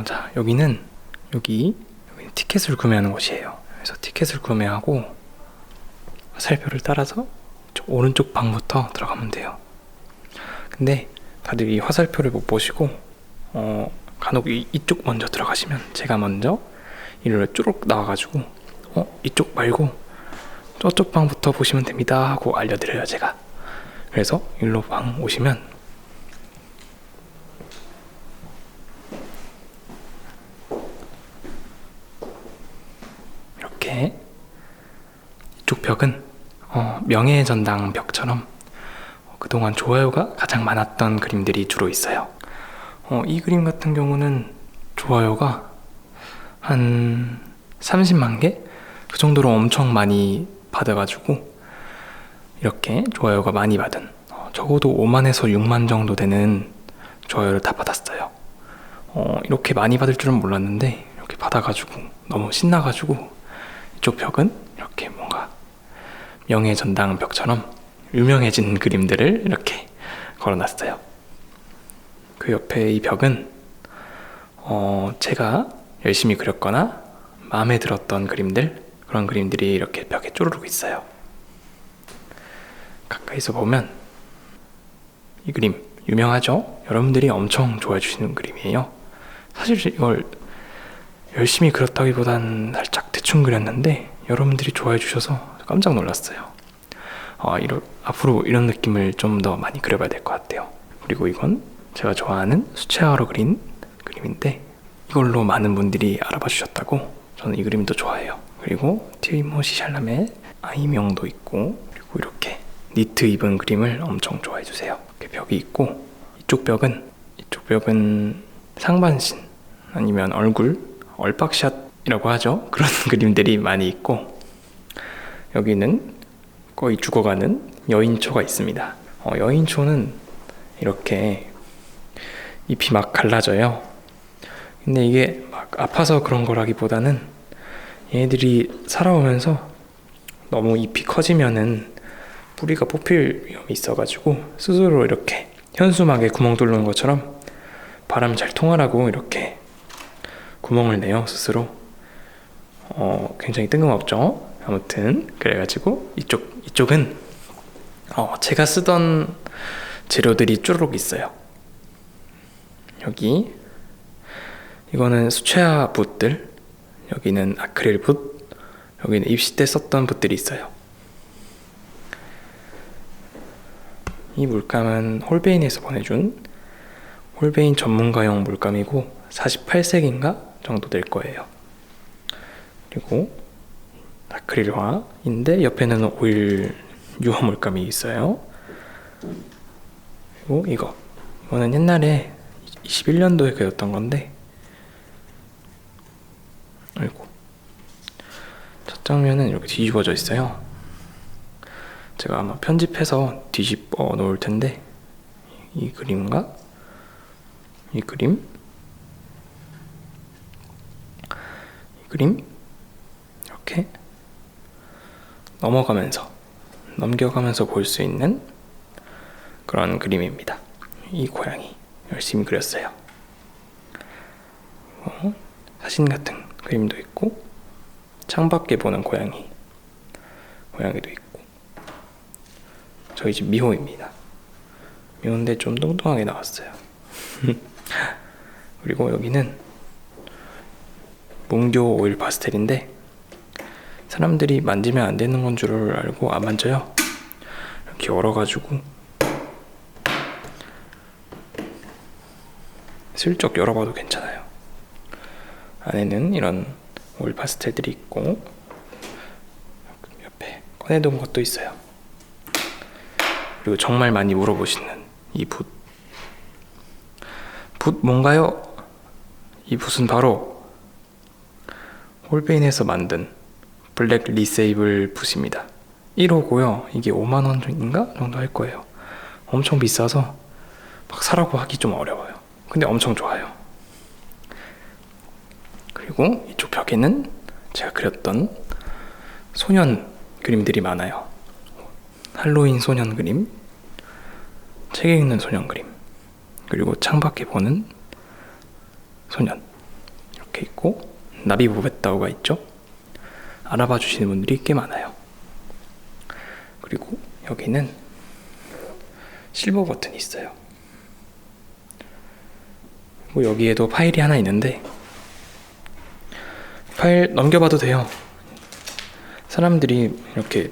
자, 여기는 티켓을 구매하는 곳이에요. 그래서 티켓을 구매하고 화살표를 따라서 오른쪽 방부터 들어가면 돼요. 근데 다들 이 화살표를 못 보시고 간혹 이쪽 먼저 들어가시면 제가 먼저 이리로 쭈룩 나와가지고 이쪽 말고 저쪽 방부터 보시면 됩니다 하고 알려드려요, 제가. 그래서 일로 방 오시면 이렇게 이쪽 벽은 명예의 전당 벽처럼 그동안 좋아요가 가장 많았던 그림들이 주로 있어요. 이 그림 같은 경우는 좋아요가 한 30만 개? 그 정도로 엄청 많이 받아가지고 이렇게 좋아요가 많이 받은, 적어도 5만에서 6만 정도 되는 좋아요를 다 받았어요. 이렇게 많이 받을 줄은 몰랐는데 이렇게 받아가지고 너무 신나가지고 이쪽 벽은 이렇게 뭔가 명예의 전당 벽처럼 유명해진 그림들을 이렇게 걸어놨어요. 그 옆에 이 벽은 제가 열심히 그렸거나 마음에 들었던 그림들, 그런 그림들이 이렇게 벽에 쪼르륵 있어요. 가까이서 보면 이 그림 유명하죠? 여러분들이 엄청 좋아해 주시는 그림이에요. 사실 이걸 열심히 그렸다기보단 살짝 대충 그렸는데 여러분들이 좋아해 주셔서 깜짝 놀랐어요. 앞으로 이런 느낌을 좀 더 많이 그려봐야 될 것 같아요. 그리고 이건 제가 좋아하는 수채화로 그린 그림인데 이걸로 많은 분들이 알아봐 주셨다고. 저는 이 그림도 좋아해요. 그리고 티모시 샬라메 아이명도 있고, 그리고 이렇게 니트 입은 그림을 엄청 좋아해 주세요. 이렇게 벽이 있고, 이쪽 벽은 상반신 아니면 얼굴, 얼박샷이라고 하죠. 그런 그림들이 많이 있고, 여기는 거의 죽어가는 여인초가 있습니다. 여인초는 이렇게 잎이 막 갈라져요. 근데 이게 막 아파서 그런 거라기보다는 얘네들이 살아오면서 너무 잎이 커지면은 뿌리가 뽑힐 위험이 있어가지고 스스로 이렇게 현수막에 구멍 뚫는 것처럼 바람 잘 통하라고 이렇게 구멍을 내요, 스스로. 굉장히 뜬금없죠? 아무튼 그래가지고 이쪽은 제가 쓰던 재료들이 쭈루룩 있어요. 여기 이거는 수채화 붓들, 여기는 아크릴 붓, 여기는 입시 때 썼던 붓들이 있어요. 이 물감은 홀베인에서 보내준 홀베인 전문가용 물감이고 48색인가 정도 될 거예요. 그리고 아크릴화인데 옆에는 오일 유화 물감이 있어요. 그리고 이거는 옛날에 21년도에 그렸던 건데, 아이고, 첫 장면은 이렇게 뒤집어져 있어요. 제가 아마 편집해서 뒤집어 놓을 텐데, 이 그림 이렇게 넘겨가면서 볼 수 있는 그런 그림입니다. 이 고양이 열심히 그렸어요. 사진 같은 그림도 있고, 창밖에 보는 고양이도 있고. 저희 집 미호입니다. 미호인데 좀 뚱뚱하게 나왔어요. 그리고 여기는 뭉교 오일 파스텔인데 사람들이 만지면 안 되는 건 줄 알고 안 만져요. 이렇게 열어가지고 슬쩍 열어봐도 괜찮아요. 안에는 이런 오일 파스텔들이 있고, 옆에 꺼내둔 것도 있어요. 그리고 정말 많이 물어보시는 이 붓 뭔가요? 이 붓은 바로 홀베인에서 만든 블랙 리세이블 붓입니다. 1호고요. 이게 5만원인가 정도 할 거예요. 엄청 비싸서 막 사라고 하기 좀 어려워요. 근데 엄청 좋아요. 그리고 이쪽 벽에는 제가 그렸던 소년 그림들이 많아요. 할로윈 소년 그림, 책 읽는 소년 그림, 그리고 창밖에 보는 소년 이렇게 있고, 나비 보베타오가 있죠. 알아봐 주시는 분들이 꽤 많아요. 그리고 여기는 실버 버튼이 있어요. 그리고 여기에도 파일이 하나 있는데, 파일 넘겨봐도 돼요. 사람들이 이렇게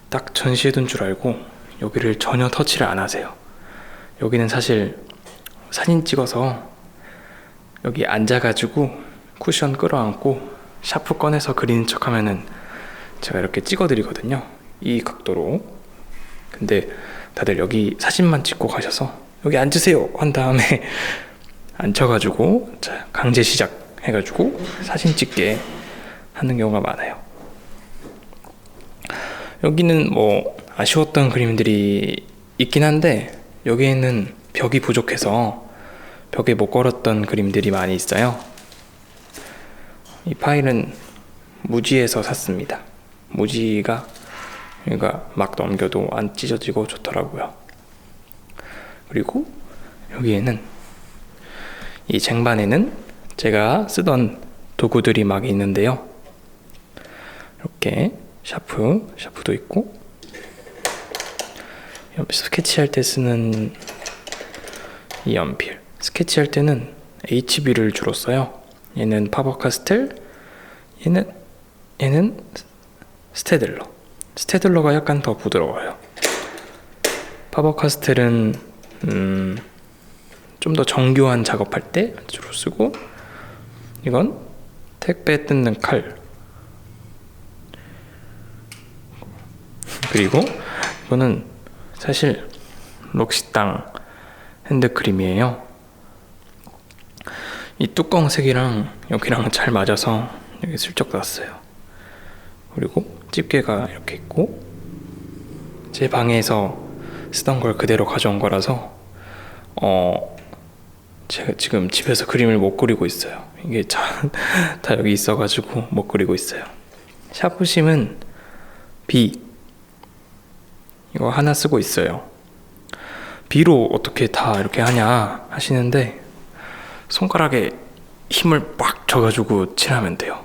딱 전시해둔 줄 알고 여기를 전혀 터치를 안 하세요. 여기는 사실 사진 찍어서 여기 앉아가지고 쿠션 끌어안고 샤프 꺼내서 그리는 척 하면은 제가 이렇게 찍어드리거든요. 이 각도로. 근데 다들 여기 사진만 찍고 가셔서 여기 앉으세요 한 다음에 앉혀가지고 자, 강제 시작 해가지고 사진 찍게 하는 경우가 많아요. 여기는 뭐 아쉬웠던 그림들이 있긴 한데, 여기에는 벽이 부족해서 벽에 못 걸었던 그림들이 많이 있어요. 이 파일은 무지에서 샀습니다. 무지가 그러니까 막 넘겨도 안 찢어지고 좋더라고요. 그리고 여기에는, 이 쟁반에는 제가 쓰던 도구들이 막 있는데요. 이렇게 샤프도 있고, 스케치할 때 쓰는 이 연필, 스케치할 때는 HB를 주로 써요. 얘는 파버카스텔, 얘는 스테들러가 약간 더 부드러워요. 파버카스텔은 좀 더 정교한 작업할 때 주로 쓰고, 이건 택배 뜯는 칼, 그리고 이거는 사실 록시땅 핸드크림이에요. 이 뚜껑 색이랑 여기랑 잘 맞아서 여기 슬쩍 놨어요. 그리고 집게가 이렇게 있고, 제 방에서 쓰던 걸 그대로 가져온 거라서 제가 지금 집에서 그림을 못 그리고 있어요. 이게 다 여기 있어가지고 못 그리고 있어요. 샤프심은 B 이거 하나 쓰고 있어요. B로 어떻게 다 이렇게 하냐 하시는데, 손가락에 힘을 빡 줘가지고 칠하면 돼요.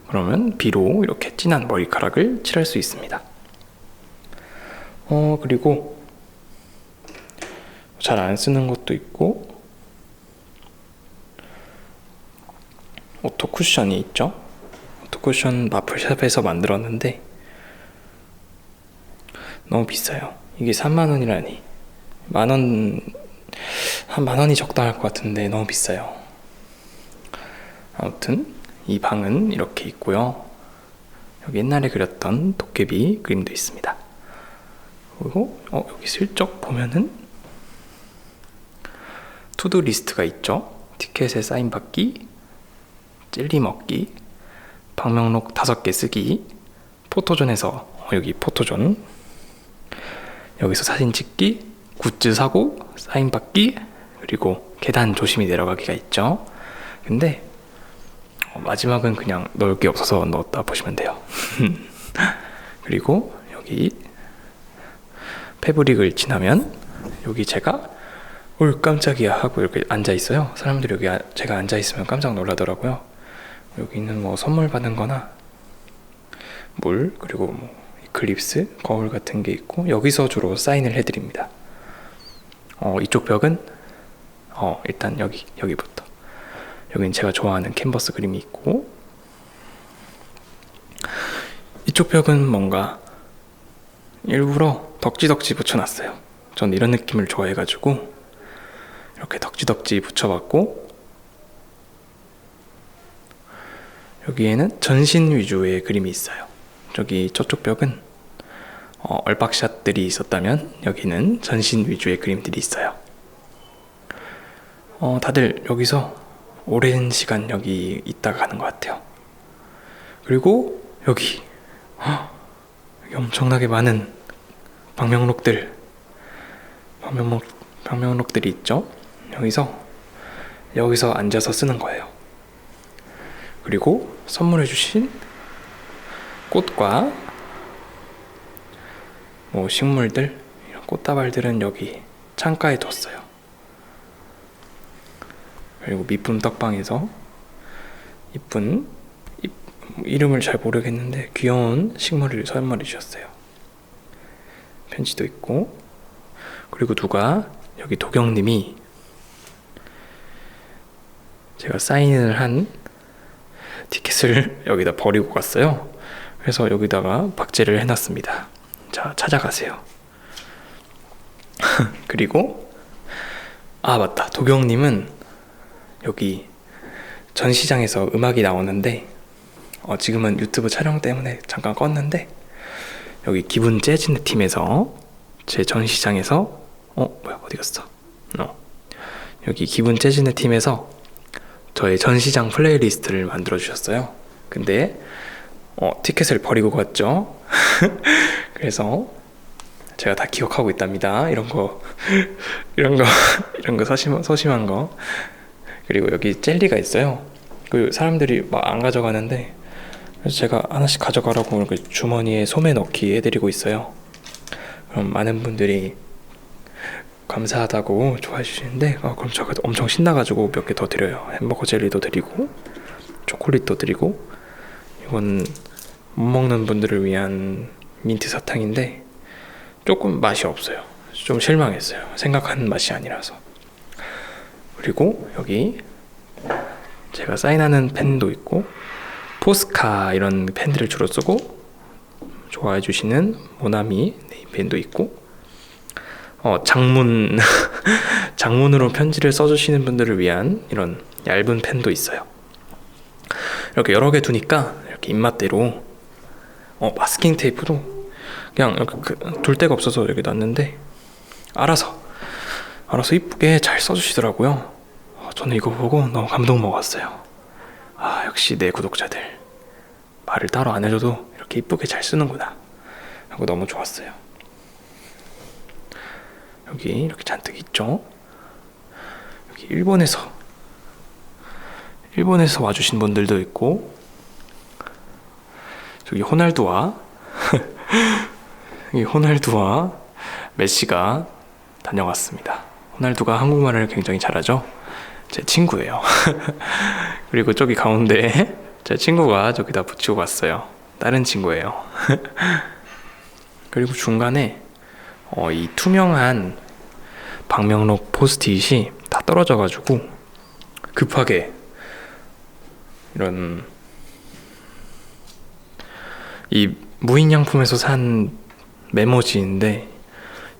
그러면 B로 이렇게 진한 머리카락을 칠할 수 있습니다. 그리고 잘 안 쓰는 것도 있고, 오토 쿠션이 있죠. 오토 쿠션 마플샵에서 만들었는데 너무 비싸요. 이게 3만원이라니. 한 만원이 적당할 것 같은데 너무 비싸요. 아무튼 이 방은 이렇게 있고요. 여기 옛날에 그렸던 도깨비 그림도 있습니다. 그리고 여기 슬쩍 보면은 투두 리스트가 있죠. 티켓에 사인 받기, 젤리 먹기, 방명록 5개 쓰기, 포토존에서 여기 포토존, 여기서 사진 찍기, 굿즈 사고, 사인 받기, 그리고 계단 조심히 내려가기가 있죠. 근데 마지막은 그냥 넣을 게 없어서 넣었다 보시면 돼요. 그리고 여기 패브릭을 지나면 여기 제가 깜짝이야 하고 이렇게 앉아 있어요. 사람들이 여기 제가 앉아 있으면 깜짝 놀라더라고요. 여기는 뭐 선물 받은 거나 물, 그리고 뭐 클립스, 거울 같은 게 있고, 여기서 주로 사인을 해드립니다. 이쪽 벽은 일단 여기부터, 여긴 제가 좋아하는 캔버스 그림이 있고, 이쪽 벽은 뭔가 일부러 덕지덕지 붙여놨어요. 전 이런 느낌을 좋아해가지고 이렇게 덕지덕지 붙여봤고, 여기에는 전신 위주의 그림이 있어요. 저쪽 벽은 얼박샷들이 있었다면 여기는 전신 위주의 그림들이 있어요. 다들 여기서 오랜 시간 여기 있다가 가는 것 같아요. 그리고 여기 엄청나게 많은 방명록들이 있죠. 여기서 앉아서 쓰는 거예요. 그리고 선물해 주신 꽃과 뭐 식물들, 이런 꽃다발들은 여기 창가에 뒀어요. 그리고 미품 떡방에서 이쁜 이름을 잘 모르겠는데 귀여운 식물을 선물해 주셨어요. 편지도 있고, 그리고 누가 여기 도경님이 제가 사인을 한 티켓을 여기다 버리고 갔어요. 그래서 여기다가 박제를 해놨습니다. 자, 찾아가세요. 그리고 맞다, 도경님은 여기 전시장에서 음악이 나오는데 지금은 유튜브 촬영 때문에 잠깐 껐는데, 여기 기분 재즈네 팀에서 제 전시장에서 어디 갔어? 여기 기분 재즈네 팀에서 저의 전시장 플레이리스트를 만들어 주셨어요. 근데 티켓을 버리고 갔죠. 그래서 제가 다 기억하고 있답니다. 이런 거 소심한 거. 그리고 여기 젤리가 있어요. 그 사람들이 막 안 가져가는데, 그래서 제가 하나씩 가져가라고 이렇게 주머니에 소매 넣기 해드리고 있어요. 그럼 많은 분들이 감사하다고 좋아해 주시는데, 그럼 제가 엄청 신나가지고 몇 개 더 드려요. 햄버거 젤리도 드리고 초콜릿도 드리고, 이건 못 먹는 분들을 위한 민트 사탕인데 조금 맛이 없어요. 좀 실망했어요. 생각하는 맛이 아니라서. 그리고 여기 제가 사인하는 펜도 있고, 포스카 이런 펜들을 주로 쓰고 좋아해 주시는 모나미 네임펜도 있고, 장문으로 편지를 써주시는 분들을 위한 이런 얇은 펜도 있어요. 이렇게 여러 개 두니까 이렇게 입맛대로 마스킹 테이프도 그냥 이렇게 둘 데가 없어서 여기 놨는데 알아서 이쁘게 잘 써주시더라고요. 저는 이거 보고 너무 감동 먹었어요. 역시 내 구독자들 말을 따로 안 해줘도 이렇게 이쁘게 잘 쓰는구나 하고 너무 좋았어요. 여기 이렇게 잔뜩 있죠. 여기 일본에서 와주신 분들도 있고, 저기 호날두와 메시가 다녀왔습니다. 호날두가 한국말을 굉장히 잘하죠. 제 친구예요. 그리고 저기 가운데 제 친구가 저기다 붙이고 갔어요. 다른 친구예요. 그리고 중간에 이 투명한 방명록 포스트잇이 다 떨어져가지고 급하게 이런 이 무인양품에서 산 메모지인데,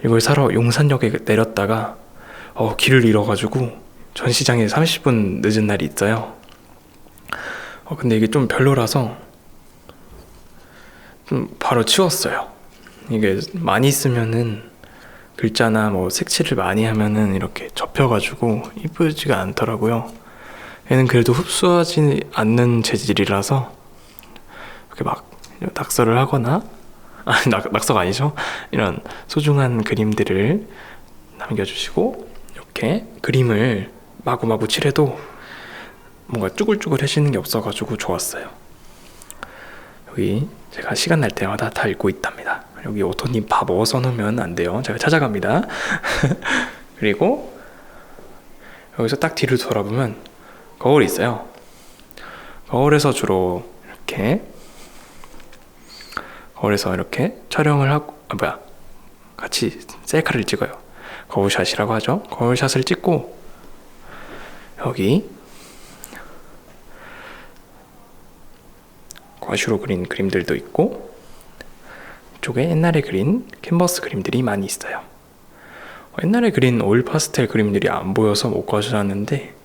이걸 사러 용산역에 내렸다가 길을 잃어가지고 전시장에 30분 늦은 날이 있어요. 근데 이게 좀 별로라서 좀 바로 치웠어요. 이게 많이 쓰면은 글자나 뭐 색칠을 많이 하면은 이렇게 접혀가지고 이쁘지가 않더라고요. 얘는 그래도 흡수하지 않는 재질이라서 이렇게 막 낙서를 하거나 낙서가 아니죠. 이런 소중한 그림들을 남겨주시고, 이렇게 그림을 마구마구 칠해도 뭔가 쭈글쭈글해지는 게 없어가지고 좋았어요. 여기 제가 시간 날 때마다 다 읽고 있답니다. 여기 오토님 바보 써놓으면 안 돼요. 제가 찾아갑니다. 그리고 여기서 딱 뒤를 돌아보면 거울이 있어요. 거울에서 주로 이렇게 촬영을 하고, 같이 셀카를 찍어요. 거울샷이라고 하죠. 거울샷을 찍고, 여기 과슈로 그린 그림들도 있고, 이쪽에 옛날에 그린 캔버스 그림들이 많이 있어요. 옛날에 그린 오일 파스텔 그림들이 안 보여서 못 가져왔는데,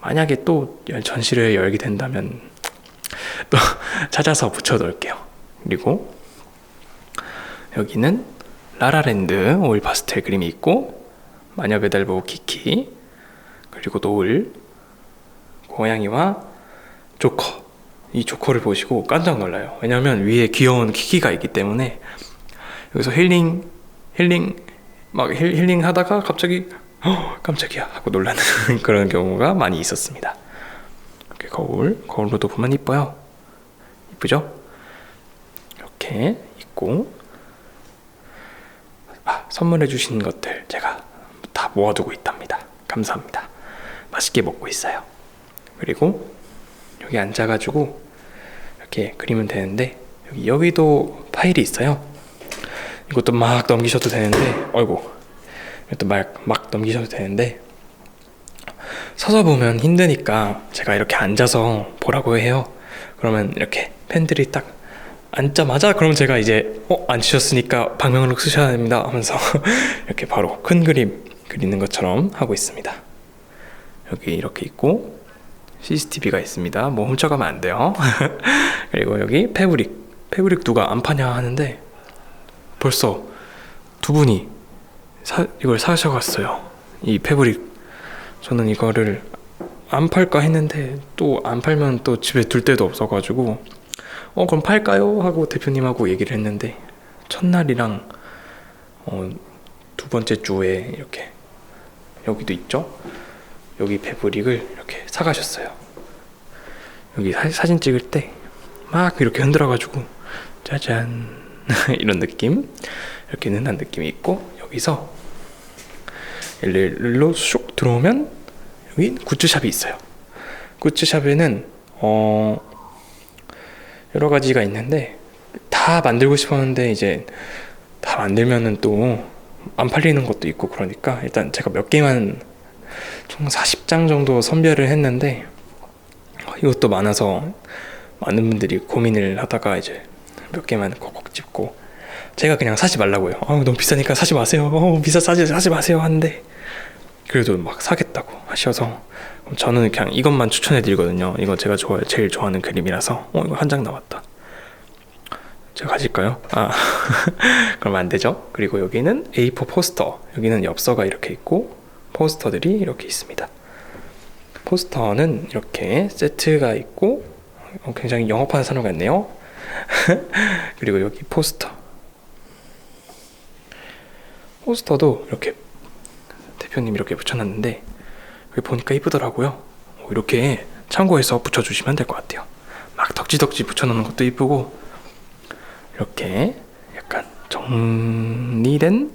만약에 또 전시를 열게 된다면 또 찾아서 붙여놓을게요. 그리고 여기는 라라랜드 오일 파스텔 그림이 있고, 마녀배달보 키키, 그리고 노을, 고양이와 조커. 이 조커를 보시고 깜짝 놀라요. 왜냐면 위에 귀여운 키키가 있기 때문에. 여기서 힐링 하다가 갑자기 깜짝이야 하고 놀라는 그런 경우가 많이 있었습니다. 이렇게 거울로도 보면 이뻐요. 이쁘죠? 이렇게 있고, 선물해 주신 것들 제가 다 모아두고 있답니다. 감사합니다. 맛있게 먹고 있어요. 그리고 여기 앉아가지고 이렇게 그리면 되는데 여기도 파일이 있어요. 이것도 막 넘기셔도 되는데 이것도 막 넘기셔도 되는데 서서 보면 힘드니까 제가 이렇게 앉아서 보라고 해요. 그러면 이렇게 팬들이 딱 앉자마자 그럼 제가 이제 앉으셨으니까 방명록 쓰셔야 됩니다 하면서 이렇게 바로 큰 그림 그리는 것처럼 하고 있습니다. 여기 이렇게 있고 CCTV가 있습니다. 뭐 훔쳐가면 안 돼요. 그리고 여기 패브릭 누가 안 파냐 하는데 벌써 두 분이 이걸 사셔갔어요. 이 패브릭. 저는 이거를 안 팔까 했는데 또 안 팔면 또 집에 둘 데도 없어가지고 그럼 팔까요? 하고 대표님하고 얘기를 했는데 첫날이랑 두 번째 주에 이렇게 여기도 있죠? 여기 패브릭을 이렇게 사가셨어요. 여기 사진 찍을 때 막 이렇게 흔들어가지고 짜잔 이런 느낌, 이렇게 는한 느낌이 있고 여기서 일로 쑥 들어오면 여기 굿즈샵이 있어요. 굿즈샵에는 여러 가지가 있는데 다 만들고 싶었는데 이제 다 만들면은 또 안 팔리는 것도 있고 그러니까 일단 제가 몇 개만 총 40장 정도 선별을 했는데 이것도 많아서 많은 분들이 고민을 하다가 이제 몇 개만 콕콕 집고 제가 그냥 사지 말라고요. 너무 비싸니까 사지 마세요. 사지 마세요 하는데 그래도 막 사겠다고 하셔서 저는 그냥 이것만 추천해 드리거든요. 이거 제가 제일 좋아하는 그림이라서 이거 한 장 남았다. 제가 가질까요? 그럼 안 되죠. 그리고 여기는 A4 포스터. 여기는 엽서가 이렇게 있고 포스터들이 이렇게 있습니다. 포스터는 이렇게 세트가 있고 굉장히 영업하는 사람 같네요. 그리고 여기 포스터도 이렇게 대표님 이렇게 붙여놨는데 여기 보니까 이쁘더라고요. 이렇게 참고해서 붙여주시면 될 것 같아요. 막 덕지덕지 붙여놓는 것도 이쁘고 이렇게 약간 정리된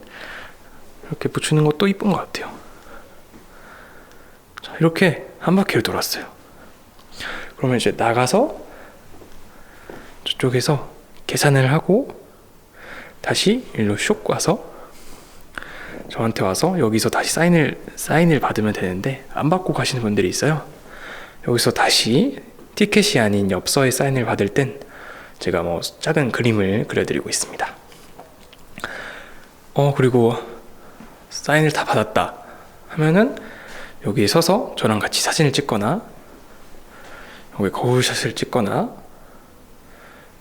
이렇게 붙이는 것도 이쁜 것 같아요. 자, 이렇게 한 바퀴를 돌았어요. 그러면 이제 나가서 저쪽에서 계산을 하고 다시 일로 슉 와서 저한테 와서 여기서 다시 사인을 받으면 되는데 안 받고 가시는 분들이 있어요. 여기서 다시 티켓이 아닌 엽서에 사인을 받을 땐 제가 뭐 작은 그림을 그려드리고 있습니다. 그리고 사인을 다 받았다 하면은 여기에 서서 저랑 같이 사진을 찍거나 여기 거울샷을 찍거나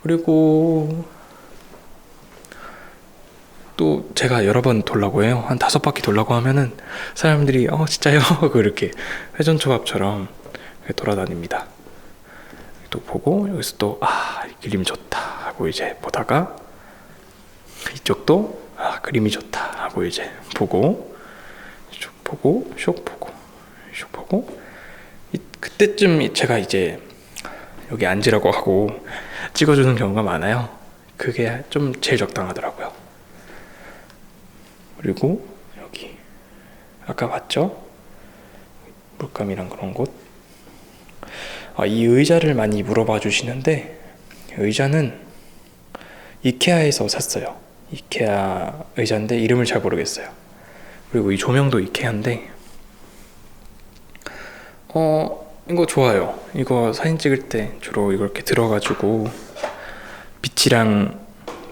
그리고 또 제가 여러 번 돌라고 해요. 한 5바퀴 돌라고 하면은 사람들이 진짜요? 이렇게 회전초밥처럼 돌아다닙니다. 또 보고 여기서 또 이 그림 좋다 하고 이제 보다가 이쪽도 그림이 좋다 하고 이제 보고 쭉 보고 슉 보고 슉 보고 그때쯤 제가 이제 여기 앉으라고 하고 찍어주는 경우가 많아요. 그게 좀 제일 적당하더라고요. 그리고 여기 아까 봤죠? 물감이랑 그런 곳. 이 의자를 많이 물어봐 주시는데 의자는 이케아에서 샀어요. 이케아 의자인데 이름을 잘 모르겠어요. 그리고 이 조명도 이케아인데 이거 좋아요. 이거 사진 찍을 때 주로 이렇게 들어가지고 빛이랑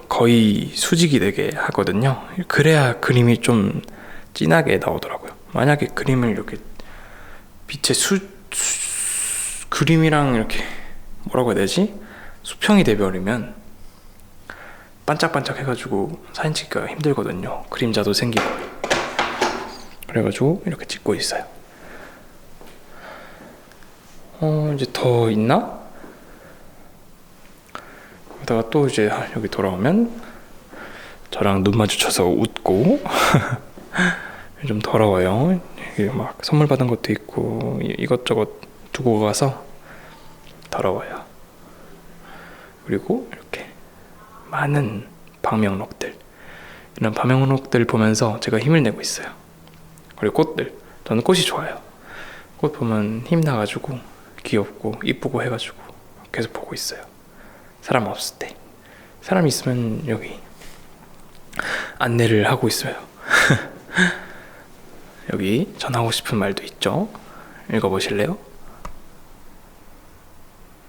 거의 수직이 되게 하거든요. 그래야 그림이 좀 진하게 나오더라고요. 만약에 그림을 이렇게 빛의 그림이랑 이렇게 뭐라고 해야 되지? 수평이 돼버리면 반짝반짝 해가지고 사진 찍기가 힘들거든요. 그림자도 생기고. 그래가지고 이렇게 찍고 있어요. 이제 더 있나? 그러다가 또 이제 여기 돌아오면 저랑 눈 마주쳐서 웃고 좀 더러워요. 이게 막 선물 받은 것도 있고 이것저것 두고 가서 더러워요. 그리고 이렇게 많은 방명록들, 이런 방명록들 보면서 제가 힘을 내고 있어요. 그리고 꽃들, 저는 꽃이 좋아요. 꽃 보면 힘나가지고 귀엽고 이쁘고 해가지고 계속 보고 있어요. 사람 없을 때. 사람 있으면 여기 안내를 하고 있어요. 여기 전하고 싶은 말도 있죠. 읽어보실래요?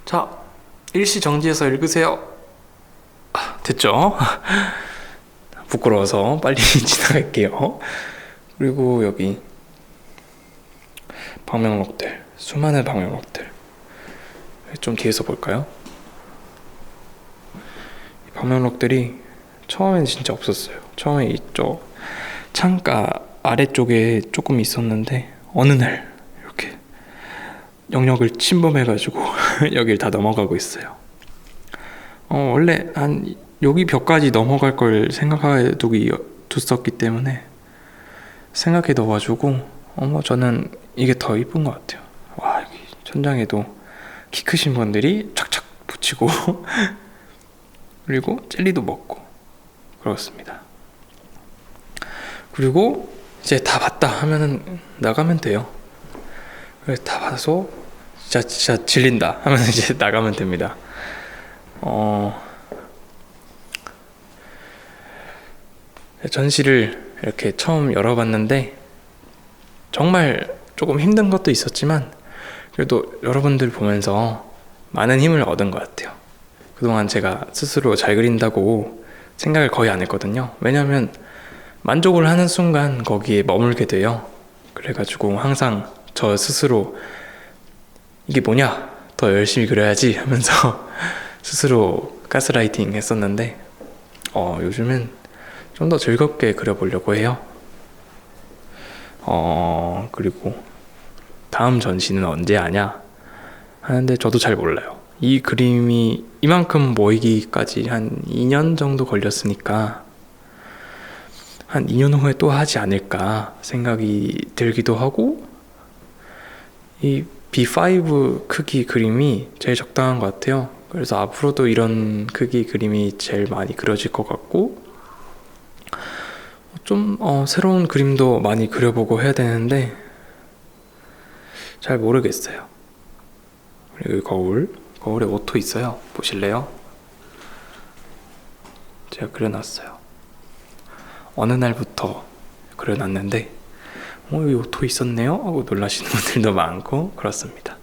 자, 일시 정지해서 읽으세요. 됐죠? 부끄러워서 빨리 지나갈게요. 그리고 여기 방명록들, 수많은 방명록들. 좀 뒤에서 볼까요? 이 방명록들이 처음엔 진짜 없었어요. 처음에 이쪽 창가 아래쪽에 조금 있었는데 어느 날 이렇게 영역을 침범해가지고 여길 다 넘어가고 있어요. 원래 한 여기 벽까지 넘어갈 걸 생각해 뒀었기 때문에 생각해 넣어가지고 저는 이게 더 이쁜 것 같아요. 와, 여기 천장에도 키 크신 분들이 착착 붙이고 그리고 젤리도 먹고 그렇습니다. 그리고 이제 다 봤다 하면은 나가면 돼요. 그래서 다 봐서 진짜 질린다 하면 이제 나가면 됩니다. 전시를 이렇게 처음 열어봤는데 정말 조금 힘든 것도 있었지만 그래도 여러분들 보면서 많은 힘을 얻은 것 같아요. 그동안 제가 스스로 잘 그린다고 생각을 거의 안 했거든요. 왜냐하면 만족을 하는 순간 거기에 머물게 돼요. 그래가지고 항상 저 스스로 이게 뭐냐? 더 열심히 그려야지 하면서 스스로 가스라이팅 했었는데 요즘은 좀 더 즐겁게 그려보려고 해요. 그리고 다음 전시는 언제 하냐 하는데 저도 잘 몰라요. 이 그림이 이만큼 모이기까지 한 2년 정도 걸렸으니까 한 2년 후에 또 하지 않을까 생각이 들기도 하고, 이 B5 크기 그림이 제일 적당한 것 같아요. 그래서 앞으로도 이런 크기 그림이 제일 많이 그려질 것 같고, 좀 새로운 그림도 많이 그려보고 해야 되는데 잘 모르겠어요. 그리고 거울에 오토 있어요. 보실래요? 제가 그려놨어요. 어느 날부터 그려놨는데 여기 오토 있었네요 하고 놀라시는 분들도 많고 그렇습니다.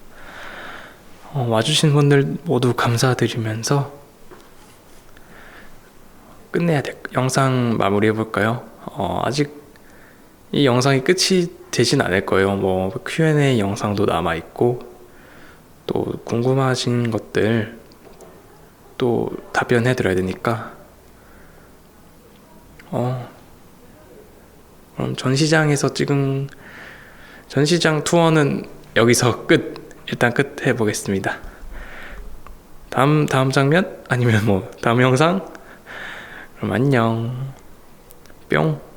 와주신 분들 모두 감사드리면서 영상 마무리 해볼까요? 아직 이 영상이 끝이 되진 않을 거예요. 뭐 Q&A 영상도 남아있고 또 궁금하신 것들 또 답변해 드려야 되니까 그럼 전시장에서 찍은 전시장 투어는 여기서 일단 끝 해보겠습니다. 다음 장면? 아니면 다음 영상? 그럼 안녕 뿅.